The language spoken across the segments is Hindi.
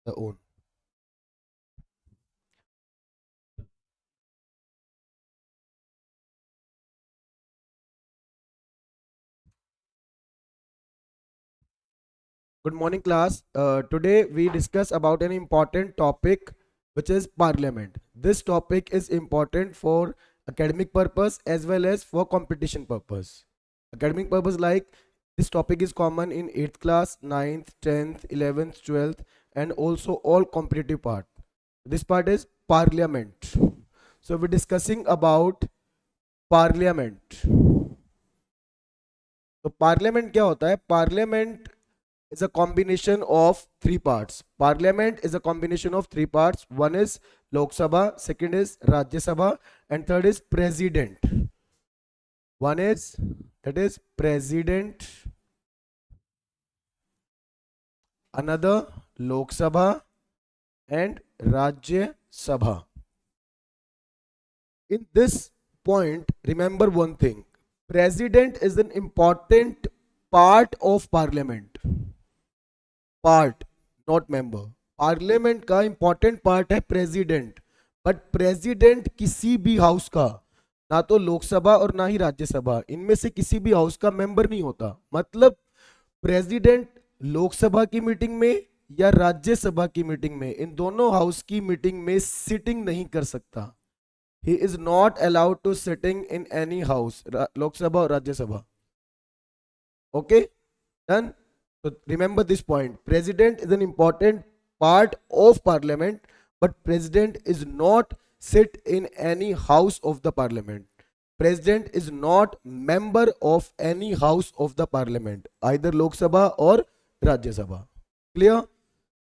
the own. Good morning, class. Today we discuss about an important topic, which is parliament. This topic is important for academic purpose as well as for competition purpose. Academic purpose, like this topic is common in 8th class, 9th, 10th, 11th, 12th, and also all competitive part. This part is parliament. So we're discussing about parliament. तो पार्लियामेंट क्या होता है? Parliament is a combination of three parts. Parliament is a combination of three parts. One is Lok Sabha, second is Rajya Sabha, and third is President. One is, that is President, another Lok Sabha, and Rajya Sabha. In this point, remember one thing. President is an important part of Parliament. Part not member. Parliament का इंपॉर्टेंट पार्ट है प्रेसिडेंट, बट प्रेसिडेंट किसी भी हाउस का, ना तो लोकसभा और ना ही राज्यसभा, इनमें से किसी भी हाउस का मेंबर नहीं होता. मतलब प्रेसिडेंट लोकसभा की मीटिंग में या राज्यसभा की मीटिंग में, इन दोनों हाउस की मीटिंग में सिटिंग नहीं कर सकता. He is not allowed to sitting in any house, Lok Sabha और Rajya Sabha. Okay, done. So remember this point. President is an important part of parliament, but president is not sit in any house of the parliament. President is not member of any house of the parliament, either Lok Sabha or Rajya Sabha. Clear?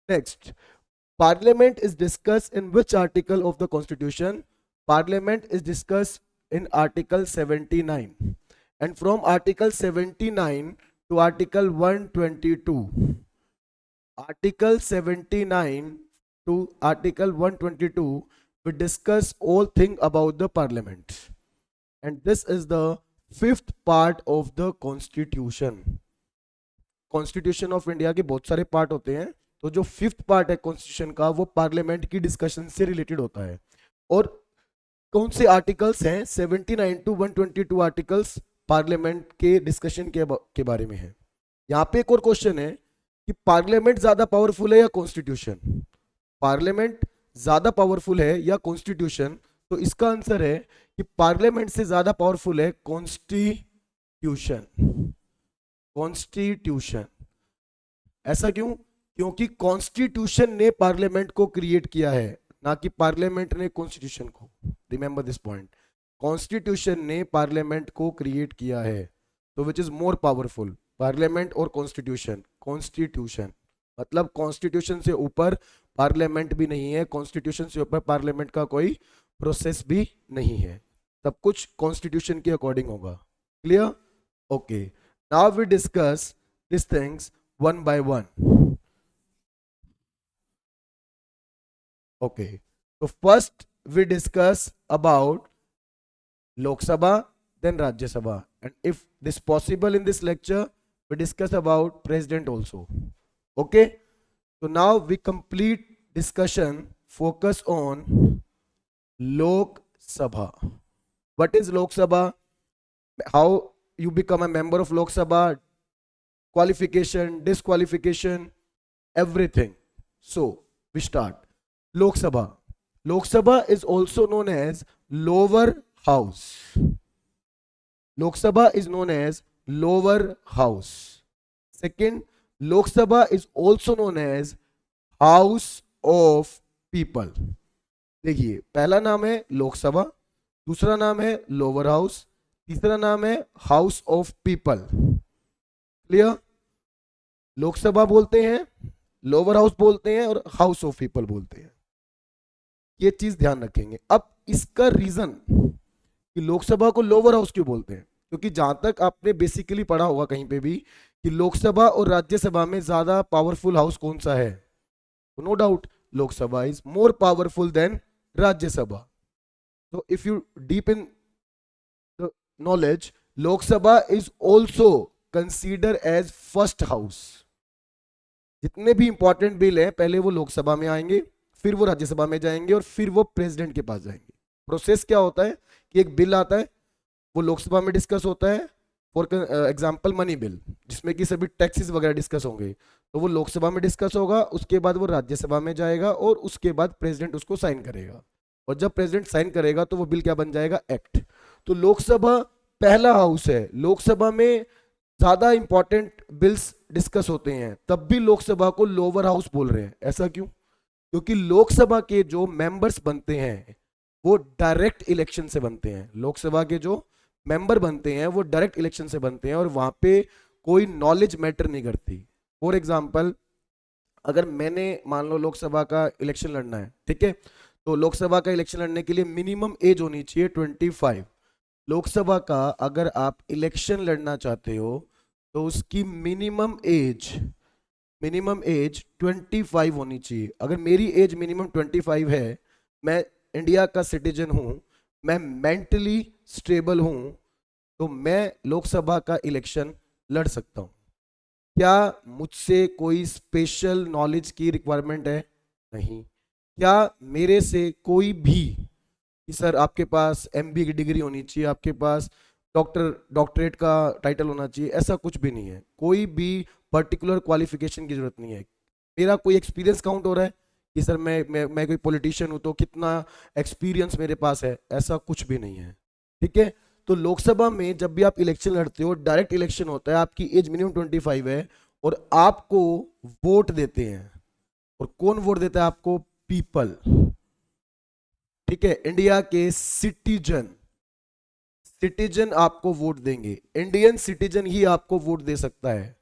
Next, parliament is discussed in which article of the constitution? Parliament is discussed in article 79, and from article 79 to article 122. Article 79 to article 122, we discuss all thing about the parliament. And this is the fifth part of the constitution. Constitution of India के बहुत सारे पार्ट होते हैं, तो जो फिफ्थ पार्ट है कॉन्स्टिट्यूशन का, वो पार्लियामेंट की डिस्कशन से रिलेटेड होता है. और कौन से आर्टिकल्स हैं? 79 टू 122 आर्टिकल्स पार्लियामेंट के डिस्कशन के बारे में है. यहां पे एक और क्वेश्चन है कि पार्लियामेंट ज्यादा पावरफुल है या कॉन्स्टिट्यूशन? पार्लियामेंट ज्यादा पावरफुल है या कॉन्स्टिट्यूशन? तो इसका आंसर है कि पार्लियामेंट से ज्यादा पावरफुल है कॉन्स्टिट्यूशन. कॉन्स्टिट्यूशन. ऐसा क्यों? क्योंकि कॉन्स्टिट्यूशन ने पार्लियामेंट को क्रिएट किया है, ना कि पार्लियामेंट ने कॉन्स्टिट्यूशन को. Remember this point. कॉन्स्टिट्यूशन ने पार्लियामेंट को क्रिएट किया है. तो which is more powerful, parliament और कॉन्स्टिट्यूशन? कॉन्स्टिट्यूशन. मतलब कॉन्स्टिट्यूशन से ऊपर पार्लियामेंट भी नहीं है, कॉन्स्टिट्यूशन से ऊपर पार्लियामेंट का कोई प्रोसेस भी नहीं है. सब कुछ कॉन्स्टिट्यूशन के अकॉर्डिंग होगा. Clear? Okay, now we discuss this things one by one. Okay, तो first we discuss about Lok Sabha, then Rajya Sabha, and if this possible in this lecture, we discuss about President also. Okay, so now we complete discussion, focus on Lok Sabha. What is Lok Sabha? How you become a member of Lok Sabha? Qualification, disqualification, everything. So we start. Lok Sabha. Lok Sabha is also known as lower house. Lok Sabha is known as lower house. Second, Lok Sabha is also known as House of People. देखिए, पहला नाम है लोकसभा, दूसरा नाम है लोअर हाउस, तीसरा नाम है house of people. Clear? Lok Sabha बोलते हैं, लोअर हाउस बोलते हैं और हाउस ऑफ पीपल बोलते हैं. ये चीज ध्यान रखेंगे. अब इसका रीजन कि लोकसभा को लोअर हाउस क्यों बोलते हैं, क्योंकि जहां तक आपने बेसिकली पढ़ा होगा कहीं पे भी कि लोकसभा और राज्यसभा में ज्यादा पावरफुल हाउस कौन सा है, तो no doubt Lok Sabha is more powerful than Rajya Sabha. तो if you deep in the knowledge, Lok Sabha is also consider as first house. जितने भी इंपॉर्टेंट बिल है पहले वो लोकसभा में आएंगे, फिर वो राज्यसभा में जाएंगे और फिर वो प्रेसिडेंट के पास जाएंगे। प्रोसेस क्या होता है कि एक बिल आता है, वो लोकसभा में डिस्कस होता है, फॉर एग्जाम्पल मनी बिल, जिसमें कि सभी टैक्सेस वगैरह डिस्कस होंगे, तो वो लोकसभा में डिस्कस होगा, उसके बाद वो राज्यसभा में जाएगा और उसके बाद प्रेसिडेंट उसको साइन करेगा। और जब प्रेसिडेंट साइन करेगा तो वो बिल क्या बन जाएगा, एक्ट। तो लोकसभा पहला हाउस है, लोकसभा में ज्यादा इंपॉर्टेंट बिल्स डिस्कस होते हैं, तब भी लोकसभा को लोअर हाउस बोल रहे हैं। ऐसा क्यों? क्योंकि लोकसभा के जो मेंबर्स बनते हैं वो डायरेक्ट इलेक्शन से बनते हैं। लोकसभा के जो मेंबर बनते हैं वो डायरेक्ट इलेक्शन से बनते हैं और वहां पे कोई नॉलेज मैटर नहीं करती। फॉर एग्जाम्पल, अगर मैंने मान लो लोकसभा का इलेक्शन लड़ना है, ठीक है, तो लोकसभा का इलेक्शन लड़ने के लिए मिनिमम एज होनी चाहिए 25। लोकसभा का अगर आप इलेक्शन लड़ना चाहते हो तो उसकी मिनिमम एज 25 होनी चाहिए। अगर मेरी एज मिनिमम 25 है, मैं इंडिया का सिटीजन हूं, मैं मेंटली स्टेबल हूं, तो मैं लोकसभा का इलेक्शन लड़ सकता हूं। क्या मुझसे कोई स्पेशल नॉलेज की रिक्वायरमेंट है? नहीं। क्या मेरे से कोई भी कि सर आपके पास एमबीए की डिग्री होनी चाहिए, आपके पास डॉक्टरेट का टाइटल होना चाहिए, ऐसा कुछ भी नहीं है। कोई भी पर्टिकुलर क्वालिफिकेशन की जरूरत नहीं है। मेरा कोई एक्सपीरियंस काउंट हो रहा है कि सर मैं कोई पॉलिटिशियन हूं तो कितना एक्सपीरियंस मेरे पास है, ऐसा कुछ भी नहीं है। ठीक है, तो लोकसभा में जब भी आप इलेक्शन लड़ते हो, डायरेक्ट इलेक्शन होता है, आपकी एज मिनिमम 25 है और आपको वोट देते हैं। और कौन वोट देता है आपको? पीपल। ठीक है, इंडिया के सिटीजन सिटीजन आपको वोट देंगे। इंडियन सिटीजन ही आपको वोट दे सकता है।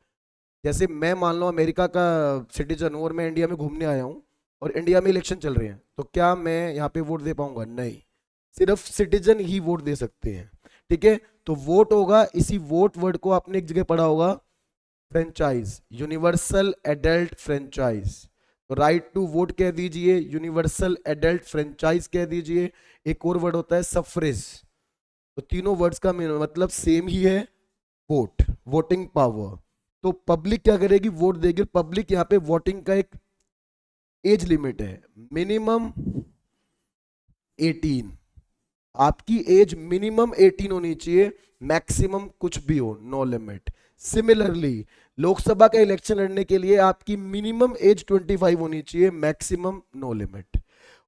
जैसे मैं मान लो अमेरिका का सिटीजन हूं और मैं इंडिया में घूमने आया हूं और इंडिया में इलेक्शन चल रहे हैं, तो क्या मैं यहाँ पे वोट दे पाऊंगा? नहीं, सिर्फ सिटीजन ही वोट दे सकते हैं। ठीक है, तो वोट होगा, इसी वोट वर्ड को आपने एक जगह पढ़ा होगा, फ्रेंचाइज, यूनिवर्सल एडल्ट फ्रेंचाइज। तो राइट टू वोट कह दीजिए, यूनिवर्सल एडल्ट फ्रेंचाइज कह दीजिए, एक और वर्ड होता है सफ्रेज। तो तीनों वर्ड्स का मतलब सेम ही है, वोट, वोटिंग पावर। तो पब्लिक क्या करेगी? वोट देगी। पब्लिक यहाँ पे वोटिंग का एक एज लिमिट है, मिनिमम 18। आपकी एज मिनिमम 18 होनी चाहिए, मैक्सिमम कुछ भी हो, नो लिमिट। सिमिलरली लोकसभा का इलेक्शन लड़ने के लिए आपकी मिनिमम एज 25 होनी चाहिए, मैक्सिमम नो लिमिट।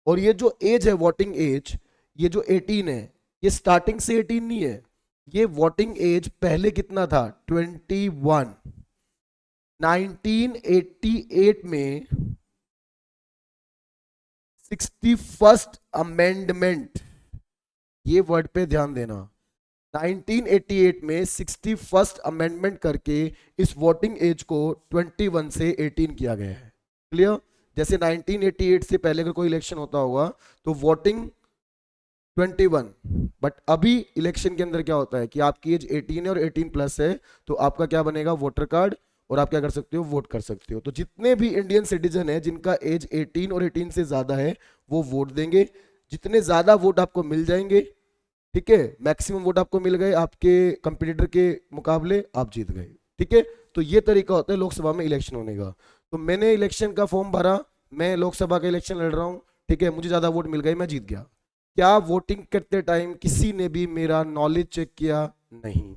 और ये जो एज है वोटिंग एज, ये जो 18 है, ये स्टार्टिंग से 18 नहीं है। ये वोटिंग एज पहले कितना था? 21। 1988 में 61st अमेंडमेंट, ये वर्ड पे ध्यान देना, 1988 में 61st अमेंडमेंट करके इस वोटिंग एज को 21 से 18 किया गया है। क्लियर? जैसे 1988 से पहले अगर कोई इलेक्शन होता होगा तो वोटिंग 21, बट अभी इलेक्शन के अंदर क्या होता है कि आपकी एज 18 है और 18 प्लस है, तो आपका क्या बनेगा? वोटर कार्ड, और आप क्या कर सकते हो? वोट कर सकते हो। तो जितने भी इंडियन सिटीजन है जिनका एज 18 और 18 से ज्यादा है वो वोट देंगे। जितने ज्यादा वोट आपको मिल जाएंगे, ठीक है, मैक्सिमम वोट आपको मिल गए, आपके कंपटीटर के मुकाबले आप जीत गए। ठीक है, तो ये तरीका होता है लोकसभा में इलेक्शन होने का। तो मैंने इलेक्शन का फॉर्म भरा, मैं लोकसभा का इलेक्शन लड़ रहा हूँ, ठीक है, मुझे ज्यादा वोट मिल गए, मैं जीत गया। क्या वोटिंग करते टाइम किसी ने भी मेरा नॉलेज चेक किया? नहीं।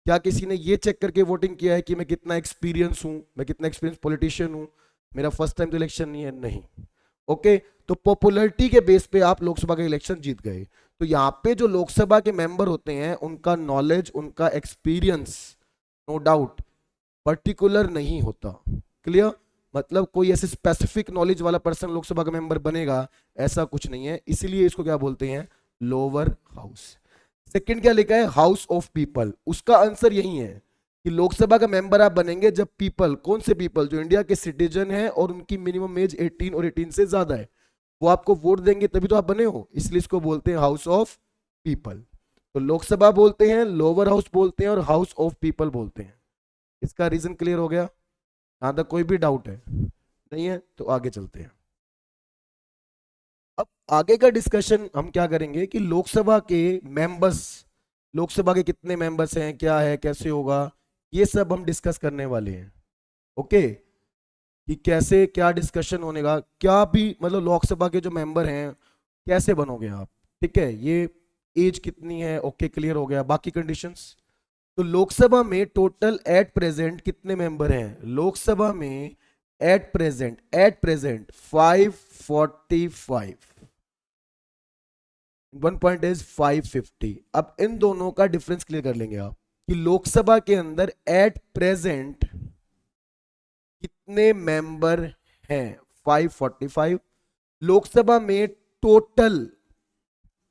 क्या किसी ने ये चेक करके वोटिंग किया है कि मैं कितना एक्सपीरियंस हूं, मैं कितना एक्सपीरियंस पॉलिटिशियन हूं, मेरा फर्स्ट टाइम तो इलेक्शन नहीं है? नहीं। ओके, तो पॉपुलैरिटी के बेस पे आप लोकसभा का इलेक्शन जीत गए। तो यहाँ पे जो लोकसभा के मेंबर होते हैं उनका नॉलेज, उनका एक्सपीरियंस नो डाउट पर्टिकुलर नहीं होता। क्लियर? मतलब कोई ऐसे स्पेसिफिक नॉलेज वाला पर्सन लोकसभा का मेंबर बनेगा, ऐसा कुछ नहीं है। इसीलिए इसको क्या बोलते हैं? Lower house. सेकंड क्या लिखा है? House of people. उसका आंसर यही है कि लोकसभा का मेंबर आप बनेंगे जब पीपल, कौन से पीपल? जो इंडिया के सिटीजन है और उनकी मिनिमम एज 18 और 18 से ज्यादा है, वो आपको वोट देंगे तभी तो आप बने हो। इसलिए इसको बोलते हैं हाउस ऑफ पीपल। तो लोकसभा बोलते हैं, लोअर हाउस बोलते हैं और हाउस ऑफ पीपल बोलते हैं। इसका रीजन क्लियर हो गया? यहां तक कोई भी डाउट है? नहीं है तो आगे चलते हैं। अब आगे का डिस्कशन हम क्या करेंगे कि लोकसभा के मेंबर्स, लोकसभा के कितने मेंबर्स हैं, क्या है, कैसे होगा, ये सब हम डिस्कस करने वाले हैं। ओके, कि कैसे क्या डिस्कशन होने का, क्या भी मतलब लोकसभा के जो मेंबर हैं कैसे बनोगे आप, ठीक है। ये एज कितनी है, ओके क्लियर हो गया। बाकी कंडीशंस, तो लोकसभा में टोटल एट प्रेजेंट कितने मेंबर हैं? लोकसभा में at present 545, one point is 550। अब इन दोनों का डिफरेंस क्लियर कर लेंगे आप कि लोकसभा के अंदर एट प्रेजेंट कितने मेंबर हैं, 545। लोकसभा में टोटल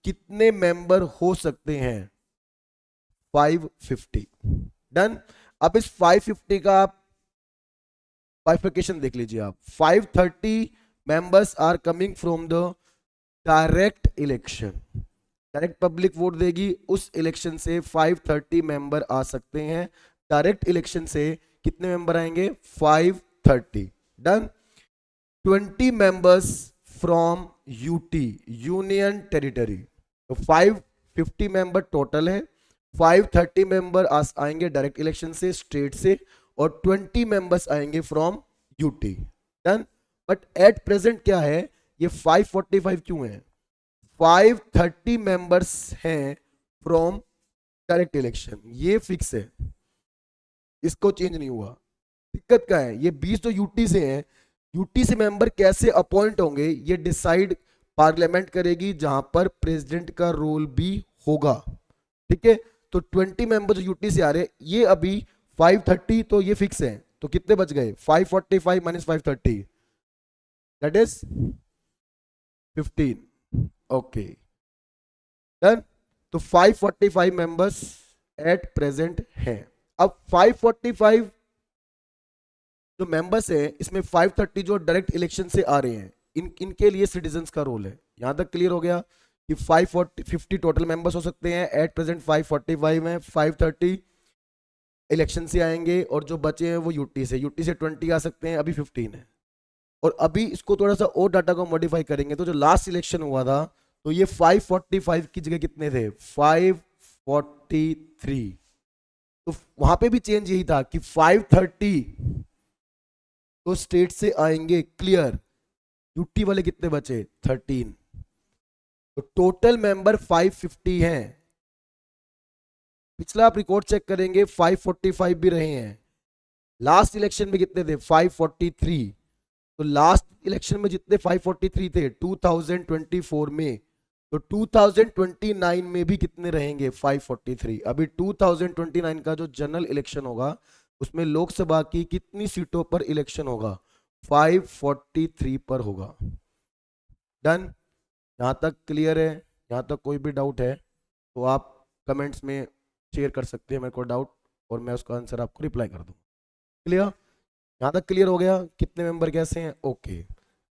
कितने मेंबर हो सकते हैं, 550। डन। अब इस 550 का आप बाइफिकेशन देख लीजिए आप। 530 members are coming from the direct election, direct public vote देगी, उस इलेक्शन से 530 मेंबर आ सकते हैं। डायरेक्ट इलेक्शन से कितने मेंबर आएंगे, 530। Done. 20 members from UT, union territory, तो 550 मेंबर टोटल है। 530 मेंबर आएंगे डायरेक्ट इलेक्शन से, स्टेट से, और 20 मेंबर्स आएंगे from UT. Done. But at present क्या है, ये 545 क्यों है? 530 मेंबर्स हैं फ्रॉम डायरेक्ट इलेक्शन, ये फिक्स है, इसको चेंज नहीं हुआ। दिक्कत क्या है, ये 20 तो यूटी से हैं, यूटी से मेंबर कैसे अपॉइंट होंगे ये डिसाइड पार्लियामेंट करेगी, जहां पर प्रेसिडेंट का रोल भी होगा, ठीक है। तो 20 मेंबर जो यूटी से आ रहे हैं, ये अभी 530, तो ये फिक्स है। तो कितने बच गए, 545 minus 530, that is 15। Okay, done. तो 545 मेंबर्स एट प्रेजेंट हैं। अब 545 जो मेंबर्स हैं, इसमें 530 जो डायरेक्ट इलेक्शन से आ रहे हैं, इनके लिए सिटीजन्स का रोल है। यहां तक क्लियर हो गया कि 550 टोटल मेंबर्स हो सकते हैं, एट प्रेजेंट 545 हैं, 530 इलेक्शन से आएंगे, और जो बचे हैं वो यूटी से, 20 आ सकते हैं, अभी 15 है। और अभी इसको थोड़ा सा और डाटा को मॉडिफाई करेंगे, तो जो लास्ट इलेक्शन हुआ था, तो ये 545 की जगह कितने थे, 543। तो वहां पे भी चेंज यही था कि 530 तो स्टेट से आएंगे, क्लियर। यूटी वाले कितने बचे, 13। तो टोटल मेंबर 550 हैं। पिछला आप रिकॉर्ड चेक करेंगे, 545 भी रहे हैं। लास्ट इलेक्शन में कितने थे, 543। तो लास्ट इलेक्शन में जितने 543 थे 2024 में, तो 2029 में भी कितने रहेंगे, 543। अभी 2029 का जो जनरल इलेक्शन होगा, उसमें लोकसभा की कितनी सीटों पर इलेक्शन होगा, 543 पर होगा। डन। यहां तक क्लियर है? यहां तक कोई भी डाउट है तो आप कमेंट्स में शेयर कर सकते हैं मेरे को डाउट, और मैं उसका आंसर आपको रिप्लाई कर दूँ। क्लियर? यहां तक क्लियर हो गया कितने मेंबर कैसे हैं? ओके।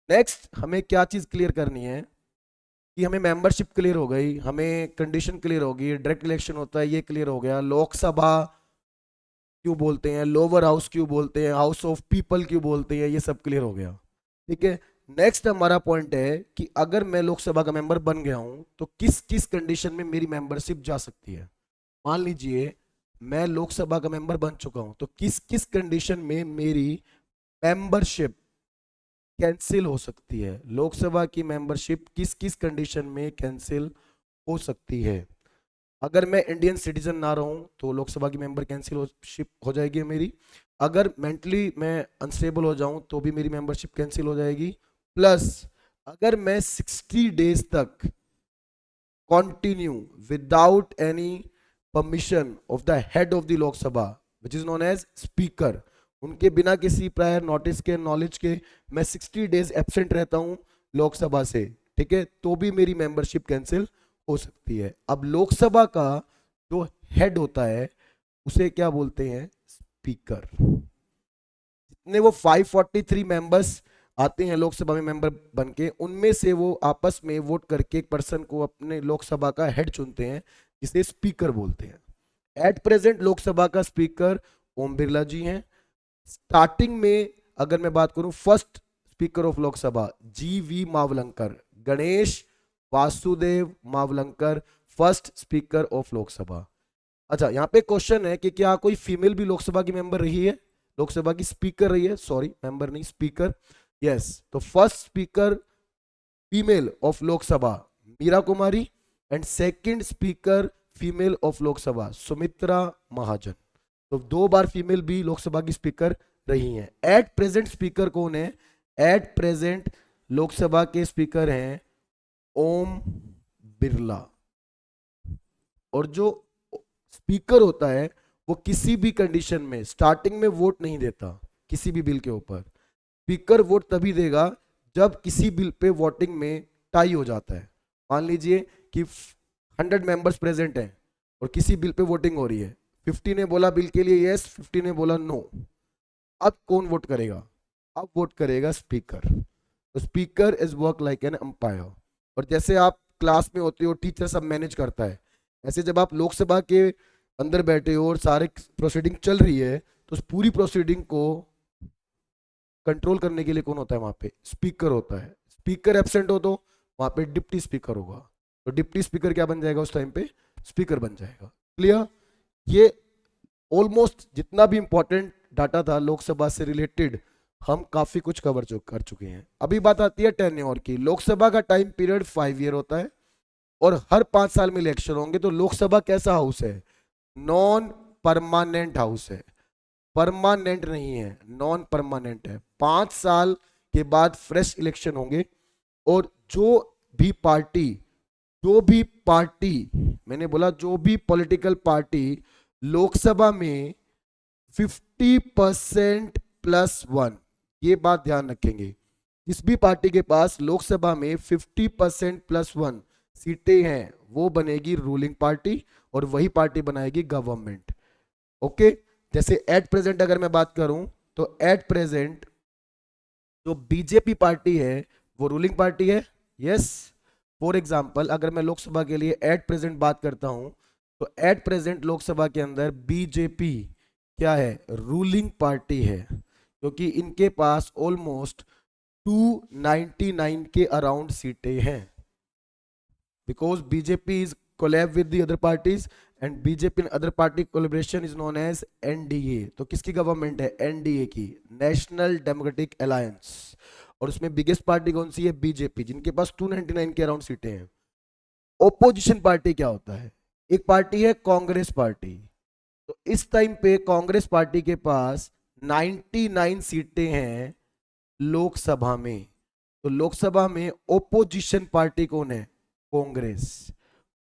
नेक्स्ट हमें क्या चीज क्लियर करनी है कि हमें मेंबरशिप क्लियर हो गई, हमें कंडीशन क्लियर होगी, डायरेक्ट इलेक्शन होता है ये क्लियर हो गया, लोकसभा क्यों बोलते हैं, लोअर हाउस क्यों बोलते हैं, हाउस ऑफ पीपल क्यों बोलते हैं, ये सब क्लियर हो गया, ठीक है। नेक्स्ट हमारा पॉइंट है कि अगर मैं लोकसभा का मेंबर बन गया हूं तो किस किस कंडीशन में मेरी मेंबरशिप जा सकती है। मान लीजिए मैं लोकसभा का मेंबर बन चुका हूं, तो किस किस कंडीशन में मेरी मेंबरशिप कैंसिल हो सकती है, लोकसभा की मेंबरशिप किस किस कंडीशन में कैंसिल हो सकती है। अगर मैं इंडियन सिटीजन ना रहूं तो लोकसभा की मेंबर कैंसिल हो जाएगी मेरी। अगर मेंटली मैं अनस्टेबल हो जाऊं तो भी मेरी मेंबरशिप कैंसिल हो जाएगी। प्लस अगर मैं 60 डेज तक continue without any permission of the head of the Lok Sabha which is known as speaker, उनके बिना किसी प्रायर नोटिस के, नॉलेज के, मैं 60 डेज एब्सेंट रहता हूं लोकसभा से, ठीक है, तो भी मेरी मेंबरशिप कैंसिल हो सकती है। अब लोकसभा का जो हेड होता है उसे क्या बोलते हैं, स्पीकर। जितने वो 543 मेंबर्स आते हैं लोकसभा में मेंबर बनके, उनमें से वो आपस में वोट करके एक पर्सन को अपने लोकसभा का हेड चुनते हैं, जिसे स्पीकर बोलते हैं। एट प्रेजेंट लोकसभा का स्पीकर ओम बिरला जी हैं। स्टार्टिंग में अगर मैं बात करूं, first speaker of Lok Sabha GV Mavalankar, Ganesh Vasudev Mavalankar, first speaker of Lok Sabha. अच्छा, यहाँ पे क्वेश्चन है कि क्या कोई फीमेल भी लोकसभा की मेंबर रही है? लोकसभा की स्पीकर रही है, सॉरी मेंबर नहीं, स्पीकर, यस। तो first speaker female of Lok Sabha Meera Kumari, and second speaker female of Lok Sabha Sumitra Mahajan. तो 2 बार फीमेल भी लोकसभा की स्पीकर रही हैं। एट प्रेजेंट स्पीकर कौन है? एट प्रेजेंट लोकसभा के स्पीकर हैं ओम बिरला। और जो स्पीकर होता है वो किसी भी कंडीशन में स्टार्टिंग में वोट नहीं देता किसी भी बिल के ऊपर। स्पीकर वोट तभी देगा जब किसी बिल पे वोटिंग में टाई हो जाता है। मान लीजिए कि 100 मेंबर्स प्रेजेंट हैं और किसी बिल पे वोटिंग हो रही है, 50 ने बोला बिल के लिए यस, 50 ने बोला नो। अब कौन वोट करेगा? अब वोट करेगा स्पीकर। तो speaker is work like an umpire. और जैसे आप क्लास में होते हो, टीचर सब मैनेज करता है, ऐसे जब आप लोकसभा के अंदर बैठे हो और सारे प्रोसीडिंग चल रही है, तो उस पूरी प्रोसीडिंग को कंट्रोल करने के लिए कौन होता है? वहां पे स्पीकर होता है। स्पीकर एब्सेंट हो तो वहां पे डिप्टी स्पीकर होगा। तो डिप्टी स्पीकर क्या बन जाएगा उस टाइम पे? स्पीकर बन जाएगा। क्लियर? ये ऑलमोस्ट जितना भी इंपॉर्टेंट डाटा था लोकसभा से रिलेटेड हम काफी कुछ कर चुके हैं। अभी बात आती है टेन्योर की। लोकसभा का टाइम पीरियड 5 ईयर होता है और हर 5 साल में इलेक्शन होंगे। तो लोकसभा कैसा हाउस है? नॉन परमानेंट हाउस है, परमानेंट नहीं है, नॉन परमानेंट है। 5 साल के बाद फ्रेश इलेक्शन होंगे और जो भी पार्टी मैंने बोला जो भी पॉलिटिकल पार्टी लोकसभा में 50% +1, ये बात ध्यान रखेंगे, जिस भी पार्टी के पास लोकसभा में 50% +1 सीटें हैं वो बनेगी रूलिंग पार्टी और वही पार्टी बनाएगी गवर्नमेंट। ओके? जैसे एट प्रेजेंट अगर मैं बात करूं तो एट प्रेजेंट जो बीजेपी पार्टी है वो रूलिंग पार्टी है, यस। फॉर एग्जांपल अगर मैं लोकसभा के लिए एट प्रेजेंट बात करता हूं तो एट प्रेजेंट लोकसभा के अंदर बीजेपी क्या है? रूलिंग पार्टी है, क्योंकि इनके पास ऑलमोस्ट 299 के अराउंड सीटें हैं, because BJP is collab with the other parties and BJP and other party collaboration is known as NDA. तो किसकी गवर्नमेंट है? एनडीए की, नेशनल डेमोक्रेटिक अलायंस। और उसमें बिगेस्ट पार्टी कौन सी है? बीजेपी, जिनके पास 299 के अराउंड सीटें हैं। ओपोजिशन पार्टी क्या होता है? एक पार्टी है कांग्रेस पार्टी। तो इस टाइम पे कांग्रेस पार्टी के पास 99 सीटें हैं लोकसभा में। तो लोकसभा में ओपोजिशन पार्टी कौन है? कांग्रेस।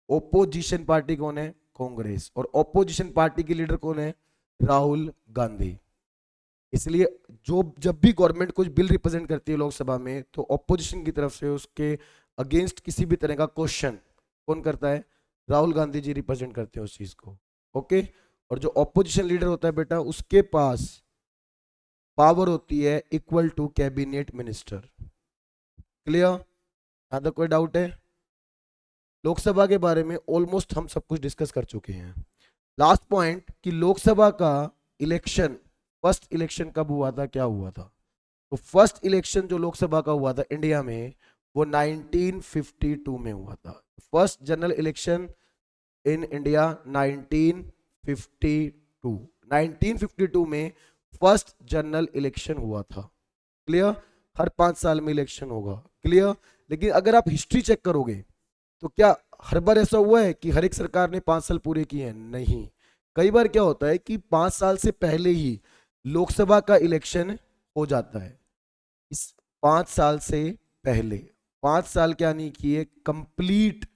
ओपोजिशन पार्टी कौन है? कांग्रेस। और ओपोजिशन पार्टी के लीडर कौन है? राहुल गांधी। इसलिए जब भी गवर्नमेंट कुछ बिल रिप्रेजेंट करती है लोकसभा में तो ऑपोजिशन की तरफ से उसके अगेंस्ट किसी भी तरह का क्वेश्चन कौन करता है? राहुल गांधी जी रिप्रेजेंट करते हैं उस चीज को। ओके? और जो ऑपोजिशन लीडर होता है बेटा उसके पास पावर होती है equal to cabinet minister. Clear? यहां तक कोई डाउट है? लोकसभा के बारे में ऑलमोस्ट हम सब कुछ डिस्कस कर चुके हैं। लास्ट पॉइंट कि लोकसभा का इलेक्शन, फर्स्ट इलेक्शन कब हुआ था, क्या हुआ था? तो फर्स्ट इलेक्शन जो लोकसभा का हुआ था इंडिया में वो 1952 में हुआ था। First general election in India 1952 में फर्स्ट जनरल इलेक्शन हुआ था। क्लियर? हर 5 साल में इलेक्शन होगा। क्लियर? लेकिन अगर आप हिस्ट्री चेक करोगे तो क्या हर बार ऐसा हुआ है कि हर एक सरकार ने 5 साल पूरे किए हैं? नहीं। कई बार क्या होता है कि 5 साल से पहले ही लोकसभा का इलेक्शन हो जाता है। इस 5 साल से पहले 5 साल क्या नहीं किए? कंप्लीट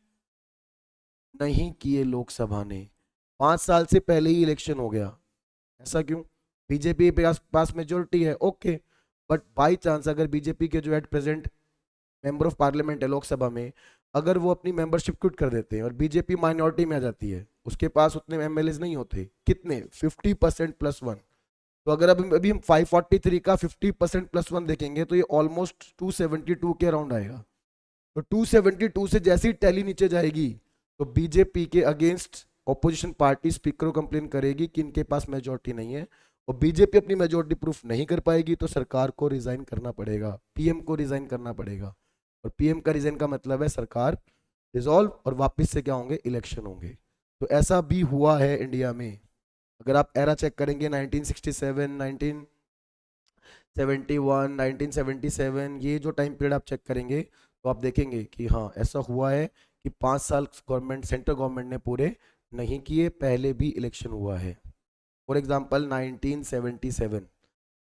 नहीं किए लोकसभा ने। 5 साल से पहले ही इलेक्शन हो गया। ऐसा क्यों? बीजेपी के पास मेजोरिटी है, ओके, बट बाई चांस अगर बीजेपी के जो at present member of parliament है लोकसभा में, अगर वो अपनी मेंबरशिप क्विट कर देते हैं और बीजेपी माइनॉरिटी में आ जाती है, उसके पास उतने एमएलए नहीं होते। कितने? 50% +1। तो अगर अभी हम 543 का 50% +1 देखेंगे तो ये ऑलमोस्ट 272 के अराउंड आएगा। तो 272 से जैसी टैली नीचे जाएगी तो बीजेपी के अगेंस्ट ऑपोजिशन पार्टी स्पीकर को कंप्लेन करेगी कि इनके पास मेजोरिटी नहीं है, और बीजेपी अपनी मेजोरिटी प्रूफ नहीं कर पाएगी तो सरकार को रिजाइन करना पड़ेगा, पीएम को रिजाइन करना पड़ेगा। और पीएम का रिजाइन का मतलब है सरकार डिसॉल्व और वापस से क्या होंगे? इलेक्शन होंगे। तो ऐसा भी हुआ है इंडिया में। अगर आप एरा चेक करेंगे 1967, 1971, 1977, ये जो टाइम पीरियड आप चेक करेंगे तो आप देखेंगे कि हाँ ऐसा हुआ है कि 5 साल गवर्नमेंट, सेंट्रल गवर्नमेंट ने पूरे नहीं किए, पहले भी इलेक्शन हुआ है। फॉर एग्जांपल 1977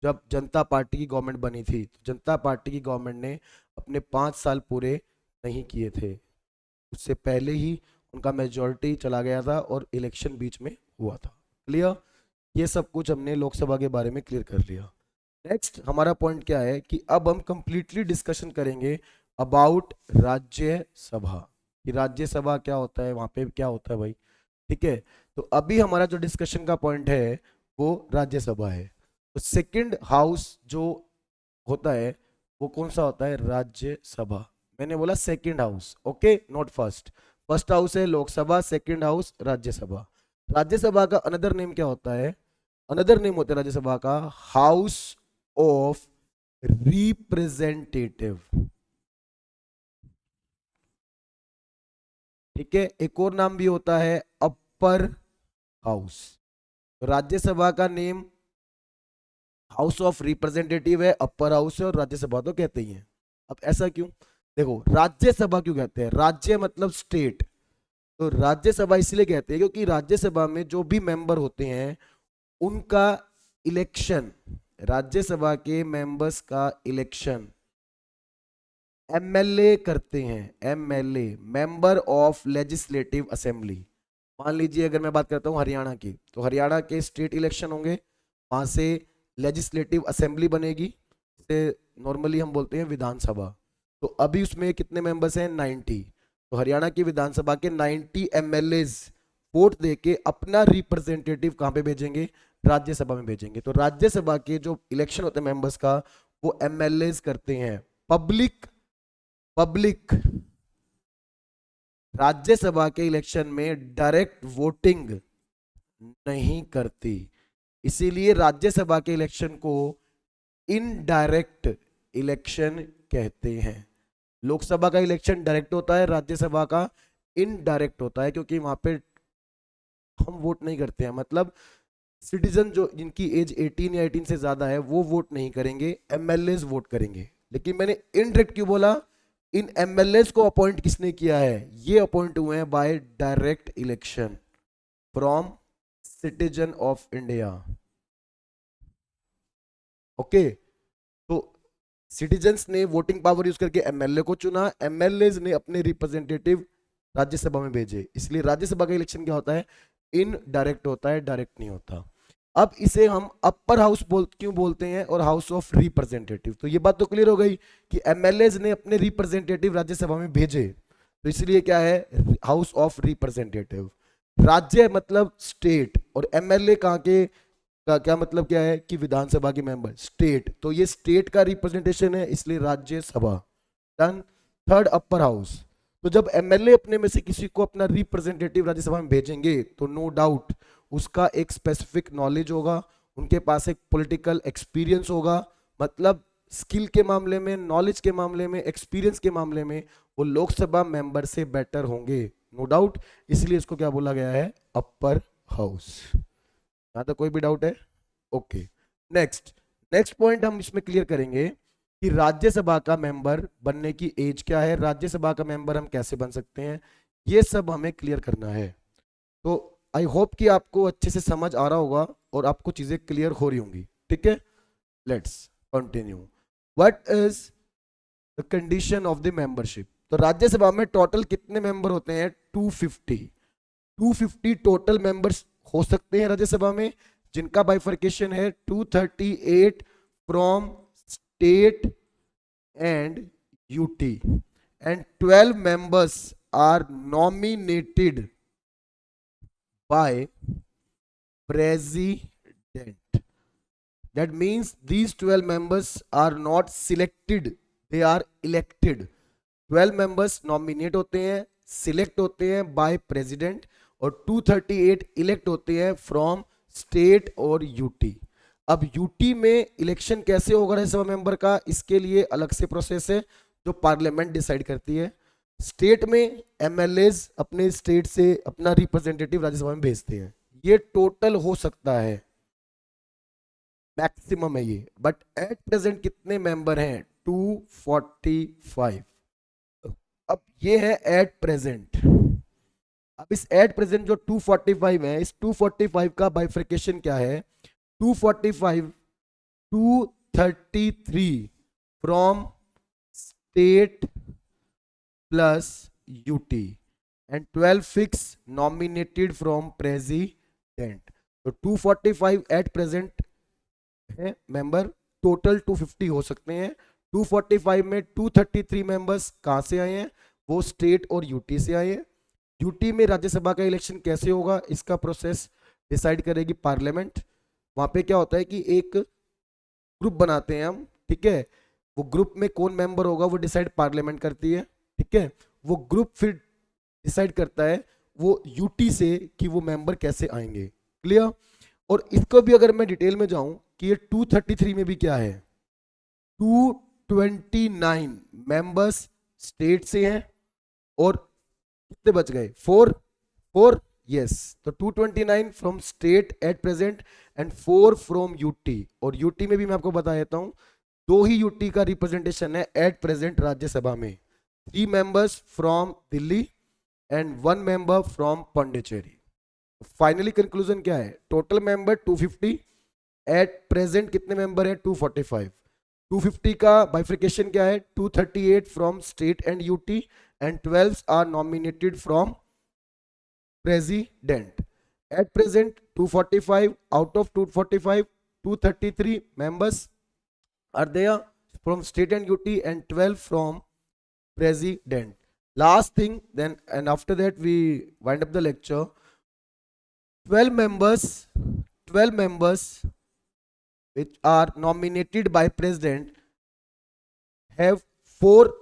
जब जनता पार्टी की गवर्नमेंट बनी थी, तो जनता पार्टी की गवर्नमेंट ने अपने 5 साल पूरे नहीं किए थे, उससे पहले ही उनका मेजॉरिटी चला गया था और इलेक्शन बीच में हुआ था। क्लियर? ये सब कुछ हमने लोकसभा के बारे में क्लियर कर लिया। नेक्स्ट हमारा पॉइंट क्या है कि अब हम कंप्लीटली डिस्कशन करेंगे अबाउट राज्यसभा, कि राज्यसभा क्या होता है, वहां पे क्या होता है भाई। ठीक है, तो अभी हमारा जो डिस्कशन का पॉइंट है वो राज्यसभा है। तो सेकंड हाउस जो होता है वो कौन सा होता है? राज्यसभा। मैंने बोला second house, okay, not first. First house है लोकसभा, सेकंड हाउस राज्यसभा। राज्यसभा का अनदर नेम क्या होता है? अनदर नेम होता है राज्यसभा का हाउस ऑफ रिप्रेजेंटेटिव। ठीक है, एक और नाम भी होता है अपर हाउस। राज्यसभा का नेम हाउस ऑफ रिप्रेजेंटेटिव है, अपर हाउस है, और राज्यसभा तो कहते ही हैं। अब ऐसा क्यों? देखो राज्यसभा क्यों कहते हैं? राज्य मतलब स्टेट, तो राज्यसभा इसलिए कहते हैं क्योंकि राज्यसभा में जो भी मेंबर होते हैं उनका इलेक्शन, राज्यसभा के मेंबर्स का इलेक्शन एमएलए करते हैं। MLA, member of legislative assembly. मान लीजिए अगर मैं बात करता हूं हरियाणा की, तो हरियाणा के स्टेट इलेक्शन होंगे, वहां से लेजिस्लेटिव असेंबली बनेगी, इसे नॉर्मली हम बोलते हैं विधानसभा। तो अभी उसमें कितने मेंबर्स हैं? 90। तो हरियाणा की विधानसभा के 90 एमएलएज वोट देके अपना रिप्रेजेंटेटिव कहां पे भेजेंगे? राज्यसभा में भेजेंगे। तो राज्यसभा के जो इलेक्शन होते हैं मेंबर्स का, वो एमएलएज करते हैं। पब्लिक पब्लिक राज्यसभा के इलेक्शन में डायरेक्ट वोटिंग नहीं करती, इसीलिए राज्यसभा के इलेक्शन को इनडायरेक्ट इलेक्शन कहते हैं। लोकसभा का इलेक्शन डायरेक्ट होता है, राज्यसभा का इनडायरेक्ट होता है, क्योंकि वहां पे हम वोट नहीं करते हैं, मतलब सिटीजन जो जिनकी एज 18 या 18 से ज्यादा है वो वोट नहीं करेंगे, एमएलए वोट करेंगे। लेकिन मैंने इनडायरेक्ट क्यों बोला? इन एमएलए को अपॉइंट किसने किया है? ये अपॉइंट हुए हैं by direct election from citizen of India. Okay, तो सिटीजन्स ने वोटिंग पावर यूज करके एमएलए को चुना, एमएलए ने अपने रिप्रेजेंटेटिव राज्यसभा में भेजे, इसलिए राज्यसभा का इलेक्शन क्या होता है? इनडायरेक्ट होता है, डायरेक्ट नहीं होता। अब इसे हम अपर हाउस क्यों बोलते हैं और हाउस ऑफ रिप्रेजेंटेटिव? तो ये बात तो क्लियर हो गई कि एमएलए ने अपने रिप्रेजेंटेटिव राज्यसभा में भेजे, तो इसलिए क्या है? House of representative. राज्य मतलब स्टेट, और एमएलए कहाँ के का क्या मतलब क्या है? कि विधानसभा के मेंबर, स्टेट, तो ये स्टेट का रिप्रेजेंटेशन है, इसलिए Rajya Sabha. Done. Third upper house. तो जब एमएलए अपने में से किसी को अपना रिप्रेजेंटेटिव राज्यसभा में भेजेंगे तो नो डाउट उसका एक स्पेसिफिक नॉलेज होगा, उनके पास एक पॉलिटिकल एक्सपीरियंस होगा, मतलब स्किल के मामले में, नॉलेज के मामले में, एक्सपीरियंस के मामले में वो लोकसभा मेंबर से बेटर होंगे, नो डाउट। इसलिए इसको क्या बोला गया है? Upper house. यहां तक कोई भी डाउट है? ओके, नेक्स्ट नेक्स्ट पॉइंट हम इसमें क्लियर करेंगे कि राज्यसभा का मेंबर बनने की एज क्या है, राज्यसभा का मेंबर हम कैसे बन सकते हैं, ये सब हमें क्लियर करना है। तो आई होप कि आपको अच्छे से समझ आ रहा होगा और आपको चीजें क्लियर हो रही होंगी। ठीक है, let's continue. What is the condition of the membership? तो राज्यसभा में टोटल कितने मेंबर होते हैं? 250। 250 टोटल मेंबर्स हो सकते हैं राज्यसभा में, जिनका बाइफर्केशन है 238 from state and UT, and 12 members are nominated by president. That means these 12 members are not selected, they are elected. 12 members nominate होते हैं, select होते हैं by president, और 238 elect होते हैं from state और यूटी। अब यूटी में इलेक्शन कैसे होगा राज्यसभा मेंबर का, इसके लिए अलग से प्रोसेस है जो पार्लियामेंट डिसाइड करती है। स्टेट में एमएलएज अपने स्टेट से अपना रिप्रेजेंटेटिव राज्यसभा में भेजते हैं, ये टोटल हो सकता है, मैक्सिमम है ये, बट एट प्रेजेंट कितने मेंबर हैं? 245। अब ये है एट प्रेजेंट। अब इस एट प्रेजेंट जो 245 है, इस 245 का बाइफर्केशन क्या है? 245 233 from state plus UT and 12 fix nominated from president. तो 245 एट प्रेजेंट है मेंबर, टोटल 250 हो सकते हैं। 245 में 233 मेंबर्स कहां से आए हैं? वो स्टेट और यूटी से आए हैं। यूटी में राज्यसभा का इलेक्शन कैसे होगा, इसका प्रोसेस डिसाइड करेगी पार्लियामेंट। वहां पे क्या होता है कि एक ग्रुप बनाते हैं हम, ठीक है, वो ग्रुप में कौन मेंबर होगा वो डिसाइड पार्लियामेंट करती है, ठीक है। वो ग्रुप फिर डिसाइड करता है वो यूटी से कि वो मेंबर कैसे आएंगे। क्लियर? और इसको भी अगर मैं डिटेल में जाऊं कि ये 233 में भी क्या है, 229 मेंबर्स स्टेट से हैं और कितने बच गए? 4 यस। तो 229 from state at present and 4 from UT. और यूटी में भी मैं आपको बता देता हूं, दो ही यूटी का रिप्रेजेंटेशन है एट प्रेजेंट राज्यसभा में, 3 members from Delhi and 1 member from Pondicherry. Finally conclusion क्या है? टोटल मेंबर 250, एट प्रेजेंट कितने मेंबर है? 245। 250 का बाइफिकेशन क्या है? 238 from state and UT and 12 are nominated from president. At present 245, out of 245 233 members are there from state and UT and 12 from president. Last thing then, and after that we wind up the lecture. 12 members, 12 members which are nominated by president have 4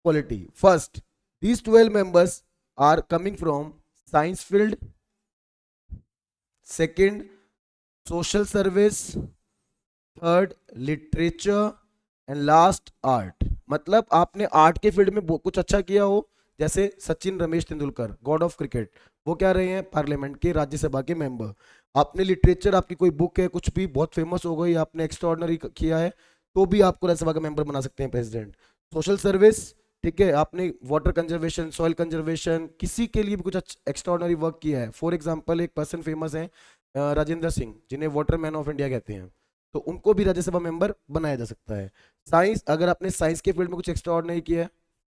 quality. First, these 12 members are coming from science field. Second, social service. Third, literature and last, art. मतलब आपने आर्ट के फील्ड में कुछ अच्छा किया हो, जैसे Sachin Ramesh Tendulkar, God of cricket, वो क्या रहे हैं? पार्लियामेंट के राज्यसभा के मेंबर। आपने लिटरेचर, आपकी कोई बुक है कुछ भी बहुत फेमस हो गई, आपने एक्स्ट्राऑर्डिनरी किया है, तो भी आपको राज्यसभा का मेंबर बना सकते हैं प्रेसिडेंट। सोशल सर्विस, ठीक है, आपने वाटर कंजर्वेशन, सॉइल कंजर्वेशन, किसी के लिए भी कुछ एक्स्ट्राऑर्डिनरी वर्क किया है। फॉर एग्जाम्पल एक पर्सन फेमस है राजेंद्र सिंह, जिन्हें वाटर मैन ऑफ इंडिया कहते हैं, तो उनको भी राज्यसभा मेंबर बनाया जा सकता है। साइंस, अगर आपने साइंस के फील्ड में कुछ एक्स्ट्रा ऑर्डिनरी किया है,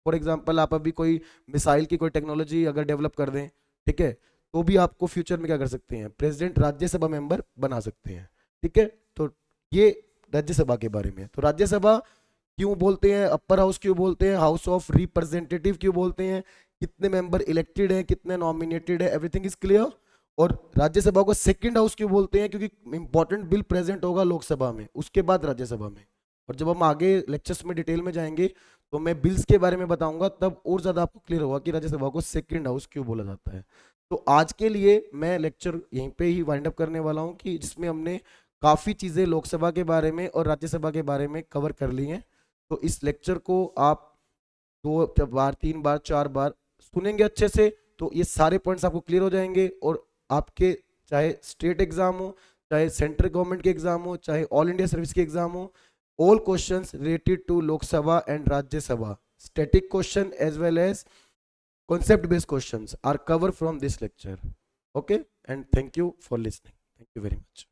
फॉर एग्जांपल आप अभी कोई मिसाइल की कोई टेक्नोलॉजी अगर डेवलप कर दें, ठीक है, तो भी आपको फ्यूचर में क्या कर सकते हैं? प्रेसिडेंट राज्यसभा मेंबर बना सकते हैं, ठीक है। तो ये राज्यसभा के बारे में। तो राज्यसभा क्यों बोलते हैं, अपर हाउस क्यों बोलते हैं, हाउस ऑफ रिप्रेजेंटेटिव क्यों बोलते हैं, कितने मेंबर इलेक्टेड हैं, कितने नॉमिनेटेड है, एवरीथिंग इज क्लियर। और राज्यसभा को सेकंड हाउस क्यों बोलते हैं? क्योंकि इंपॉर्टेंट बिल प्रेजेंट होगा लोकसभा में, उसके बाद राज्यसभा में। और जब हम आगे लेक्चर्स में डिटेल में जाएंगे तो मैं बिल्स के बारे में बताऊंगा, तब और ज्यादा आपको क्लियर होगा कि राज्यसभा को सेकंड हाउस क्यों बोला जाता है। तो आज के लिए मैं लेक्चर यहीं पे ही वाइंड अप करने वाला हूं, कि जिसमें हमने काफ़ी चीज़ें लोकसभा के बारे में और राज्यसभा के बारे में कवर कर ली हैं। तो इस लेक्चर को आप 2 बार, 3 बार, 4 बार सुनेंगे अच्छे से, तो ये सारे पॉइंट्स आपको क्लियर हो जाएंगे। और आपके चाहे स्टेट एग्जाम हो, चाहे सेंट्रल गवर्नमेंट के एग्जाम हो, चाहे ऑल इंडिया सर्विस के एग्जाम हो, all questions related to Lok Sabha and Rajya Sabha, static question as well as concept based questions are covered from this lecture. Okay, and thank you for listening. Thank you very much.